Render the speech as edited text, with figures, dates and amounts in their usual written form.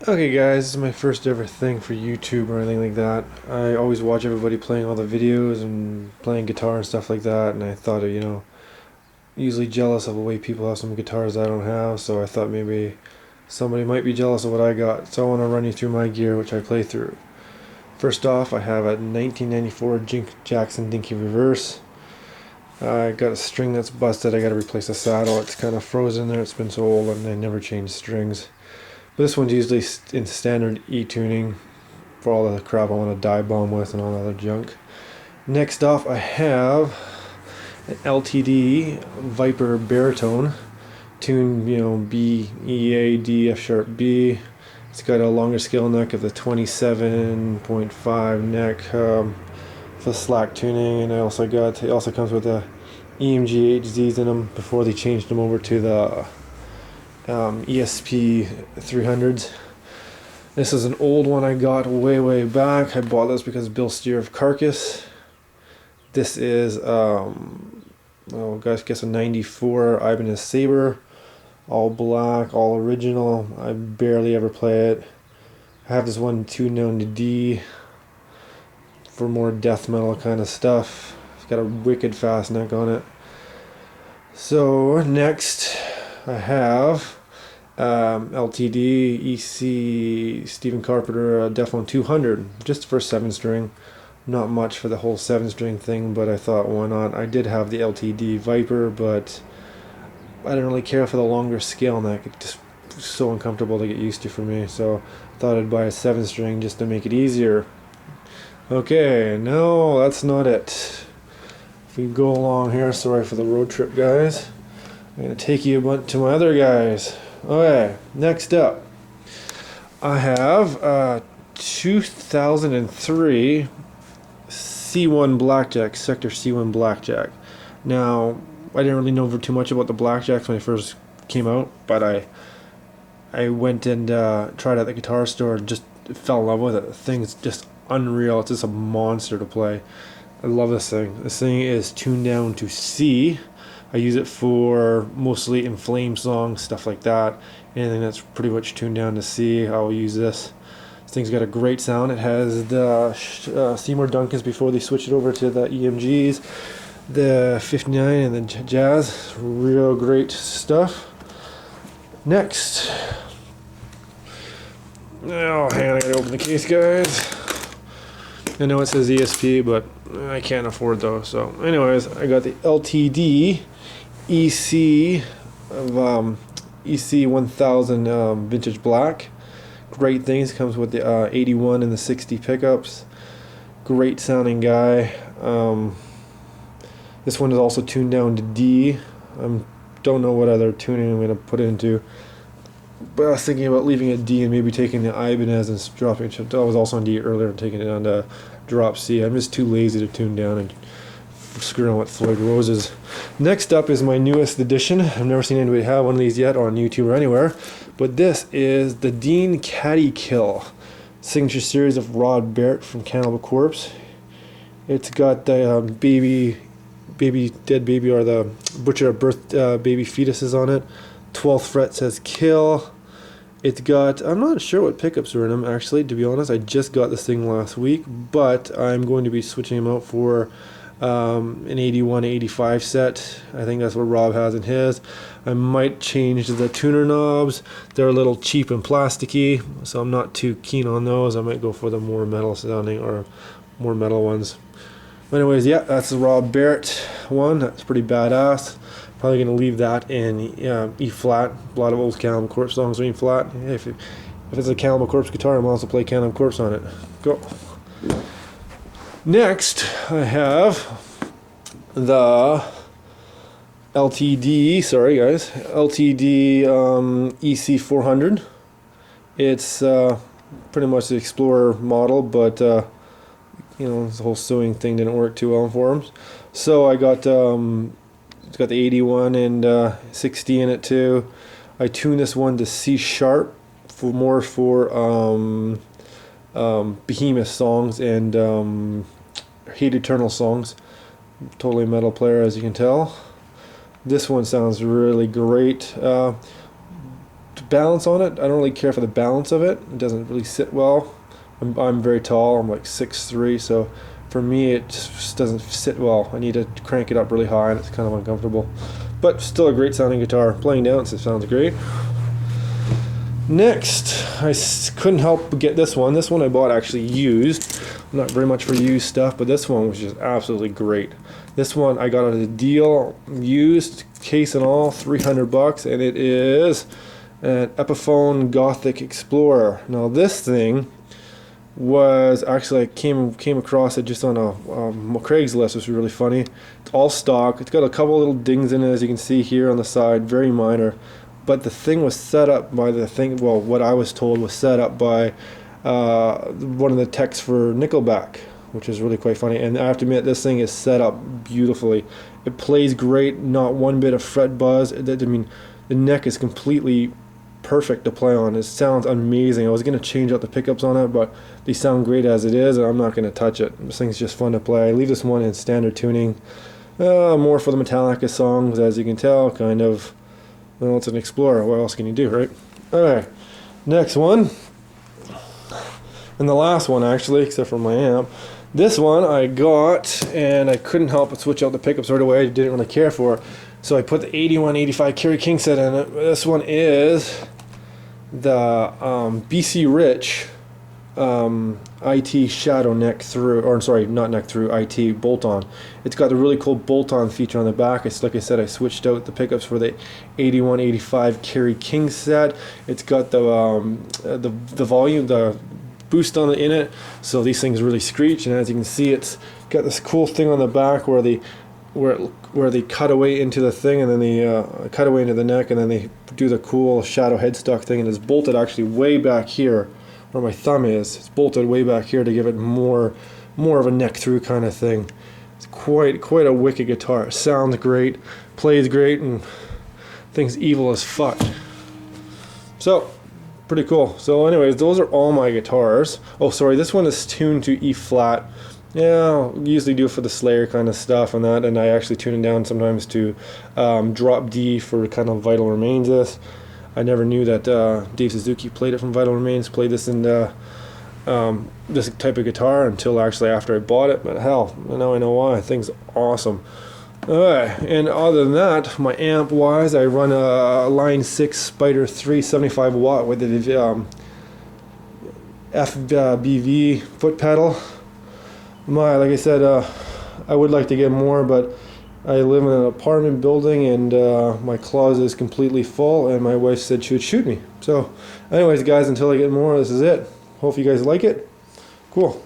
Okay guys, this is my first ever thing for YouTube or anything like that. I always watch everybody playing all the videos and playing guitar and stuff like that, and I thought, usually jealous of the way people have some guitars I don't have, so I thought maybe somebody might be jealous of what I got. So I want to run you through my gear, which I play through. First off, I have a 1994 Jackson Dinky Reverse. I got a string that's busted. I got to replace the saddle. It's kind of frozen there. It's been so old and I never changed strings. This one's usually in standard E tuning for all the crap I want to dive bomb with and all that other junk. Next off, I have an LTD Viper baritone, tuned B, E, A, D, F sharp, B. It's got a longer scale neck of the 27.5 neck for slack tuning, and it also comes with the EMG HZs in them before they changed them over to the ESP 300s. This is an old one I got way back. I bought this because Bill Steer of Carcass. This is I guess a 94 Ibanez Saber, all black, all original. I barely ever play it. I have this one tuned down to D for more death metal kind of stuff. It's got a wicked fast neck on it. So next I have LTD EC Stephen Carpenter Deflon 200, just for 7-string. Not much for the whole 7-string thing, but I thought, why not? I did have the LTD Viper, but I didn't really care for the longer scale neck. It just was so uncomfortable to get used to for me, so I thought I'd buy a 7-string just to make it easier. Okay, no, that's not it. If we go along here, sorry for the road trip, guys. I'm going to take you to my other guys. Okay, next up, I have 2003 C1 blackjack, Schecter C1 blackjack. Now, I didn't really know too much about the blackjacks when they first came out, but I went and tried at the guitar store and just fell in love with it. The thing's just unreal. It's just a monster to play. I love this thing. This thing is tuned down to C. I use it for mostly inflamed songs, stuff like that. Anything that's pretty much tuned down to C, I'll use this. This thing's got a great sound. It has the Seymour Duncans before they switched it over to the EMGs, the 59 and the Jazz. Real great stuff. Next. Oh, hang on, I gotta open the case, guys. I know it says ESP, but I can't afford those. So, anyways, I got the LTD EC of EC 1000 vintage black. Great things. Comes with the 81 and the 60 pickups. Great sounding guy. This one is also tuned down to D. Don't know what other tuning I'm gonna put it into, but I was thinking about leaving it D and maybe taking the Ibanez and dropping it. I was also on D earlier and taking it down to drop C. I'm just too lazy to tune down and screw on with Floyd Roses. Next up is my newest addition. I've never seen anybody have one of these yet on YouTube or anywhere, but this is the Dean Cadi-Kill signature series of Rod Barrett from Cannibal Corpse. It's got the dead baby or the butcher at birth baby fetuses on it. 12th fret says kill. It's got, I'm not sure what pickups are in them actually, to be honest. I just got this thing last week, but I'm going to be switching them out for an 81-85 set. I think that's what Rob has in his. I might change the tuner knobs. They're a little cheap and plasticky, so I'm not too keen on those. I might go for the more metal sounding or more metal ones. But anyways, yeah, that's the Rob Barrett one. That's pretty badass. Probably going to leave that in E flat. A lot of old Cannibal Corpse songs are E flat. If it's a Cannibal Corpse guitar, I'm also play Cannibal Corpse on it. Go. Next, I have the LTD. Sorry, guys, LTD EC 400. It's pretty much the Explorer model, but the whole sewing thing didn't work too well for them. So I got it's got the 81 and 60 in it too. I tuned this one to C sharp for Behemoth songs and Hate Eternal songs. Totally a metal player, as you can tell. This one sounds really great. balance on it, I don't really care for the balance of it. It doesn't really sit well. I'm very tall. I'm like 6'3", so for me it just doesn't sit well. I need to crank it up really high, and it's kind of uncomfortable. But still a great sounding guitar. Playing down, it sounds great. Next, I couldn't help but get this one. This one I bought actually used. I'm not very much for used stuff, but this one was just absolutely great. This one I got at a deal, used, case and all, $300, and it is an Epiphone Gothic Explorer. Now this thing was actually, I came across it just on a Craigslist. It was really funny. It's all stock. It's got a couple little dings in it, as you can see here on the side, very minor. But the thing was set up by what I was told was set up by one of the techs for Nickelback, which is really quite funny. And I have to admit, this thing is set up beautifully. It plays great, not one bit of fret buzz. I mean, the neck is completely perfect to play on. It sounds amazing. I was going to change out the pickups on it, but they sound great as it is, and I'm not going to touch it. This thing's just fun to play. I leave this one in standard tuning. More for the Metallica songs, as you can tell, kind of. Well, it's an Explorer. What else can you do, right? Alright, next one. And the last one, actually, except for my amp. This one I got, and I couldn't help but switch out the pickups right away. I didn't really care for it. So I put the 8185 Carry King set in it. This one is the BC Rich IT shadow neck through, or sorry, not neck through, IT bolt-on. It's got a really cool bolt-on feature on the back. It's like I said, I switched out the pickups for the 8185 Carry King set. It's got the volume, the boost on in it, so these things really screech. And as you can see, it's got this cool thing on the back where they cut away into the thing, and then they cut away into the neck, and then they do the cool shadow headstock thing, and it's bolted actually way back here where my thumb is. It's bolted way back here to give it more of a neck through kind of thing. It's quite a wicked guitar. It sounds great, plays great, and thing's evil as fuck. So pretty cool. So anyways, those are all my guitars. Oh sorry, this one is tuned to E flat. Yeah, I'll usually do it for the Slayer kind of stuff and that, and I actually tune it down sometimes to drop D for kind of Vital Remains this. I never knew that Dave Suzuki played it from Vital Remains, played this in this type of guitar until actually after I bought it, but hell, now I know why. Thing's awesome. Alright, and other than that, my amp wise, I run a Line 6 Spider 3 75 watt with the FBV foot pedal. Like I said, I would like to get more, but I live in an apartment building, and my closet is completely full, and my wife said she would shoot me. So anyways guys, until I get more, this is it. Hope you guys like it. Cool.